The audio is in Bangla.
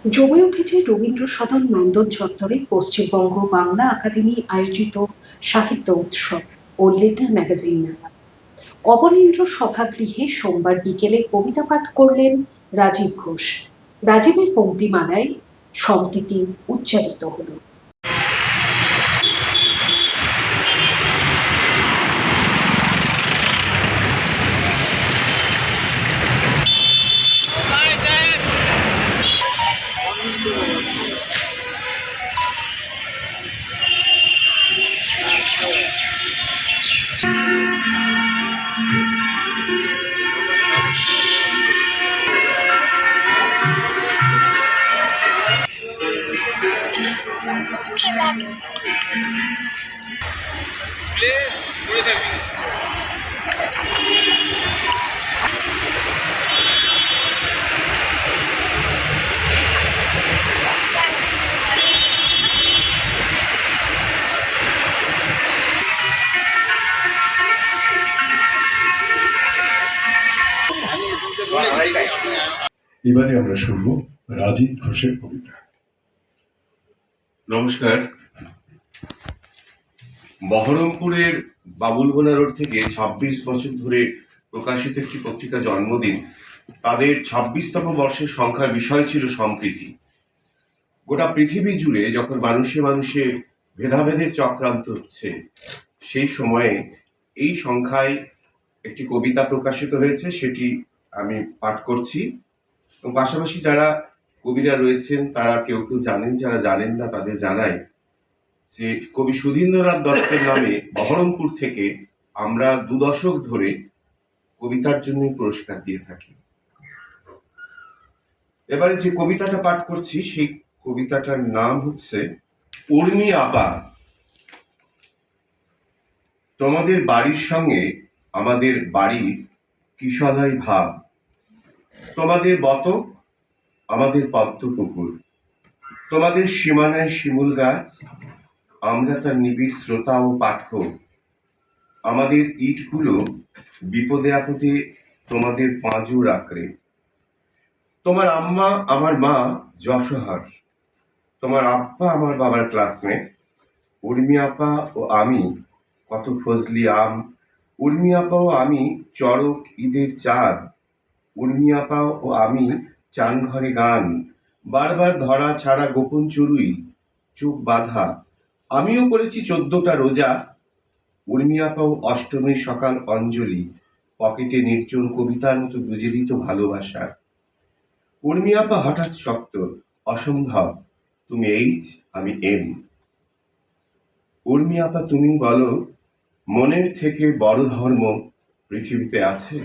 জমে উঠেছে রবীন্দ্র সদন নন্দন চত্বরে পশ্চিমবঙ্গ বাংলা একাডেমি আয়োজিত সাহিত্য উৎসব ও লেটার ম্যাগাজিন মেলা। অবনীন্দ্র সভাগৃহে সোমবার বিকেলে কবিতা পাঠ করলেন রাজীব ঘোষ। রাজীবের পংক্তিমালায় সম্প্রীতি উচ্চারিত হল। এবারে আমরা শুনব রাজীব ঘোষের কবিতা। নমস্কার। বহরমপুরের বাবুলগোনা রোড থেকে ২৬ বছর ধরে প্রকাশিত একটি পত্রিকা জন্মদিন, তাদের ২৬তম বর্ষের সংখ্যার বিষয় ছিল সম্প্রীতি। গোটা পৃথিবী জুড়ে যখন মানুষে মানুষে ভেদাভেদের চক্রান্ত হচ্ছে, সেই সময়ে এই সংখ্যায় একটি কবিতা প্রকাশিত হয়েছে, সেটি আমি পাঠ করছি। এবং পাশাপাশি যারা কবিরা রয়েছেন তারা কেউ কেউ জানেন, যারা জানেন না তাদের জানাই যে কবি সুধীন্দ্রনাথ দত্তের নামে বহরমপুর থেকে আমরা ২ দশক ধরে কবিতার জন্য পুরস্কার দিয়ে থাকি। এবারে যে কবিতাটা পাঠ করছি সেই কবিতাটার নাম হচ্ছে উর্মি আপা। তোমাদের বাড়ির সঙ্গে আমাদের বাড়ির কিশলয় ভাব, তোমাদের বতক আমাদের পদ্ম পুকুর, তোমাদের সীমানায় শিমুল গাছ, আমরা তার নিবিড় শ্রোতা ও পাঠক। আমাদের ইটগুলো বিপদে আপদে তোমাদের পাঁজর আঁকড়ে। তোমার আম্মা আমার মা যশোহর, তোমার আব্বা আমার বাবার ক্লাসমেট। উর্মি আপা ও আমি কত ফজলি আম, উর্মি আপা ও আমি চড়ক ঈদের চাঁদ, উর্মি আপা ও আমি চান ঘরে গান, বারবার ধরা ছাড়া গোপন চুরুই, চোখ বাঁধা। আমিও করেছি 14টা রোজা। উর্মি আপাও অষ্টমীর সকাল অঞ্জলি পকেটে নির্জন কবিতার মতো গুজে দিত ভালোবাসা। উর্মি আপা হঠাৎ শক্ত, অসম্ভব, তুমি এইচ আমি এম। উর্মি আপা তুমি বলো, মনের থেকে বড় ধর্ম পৃথিবীতে আছে?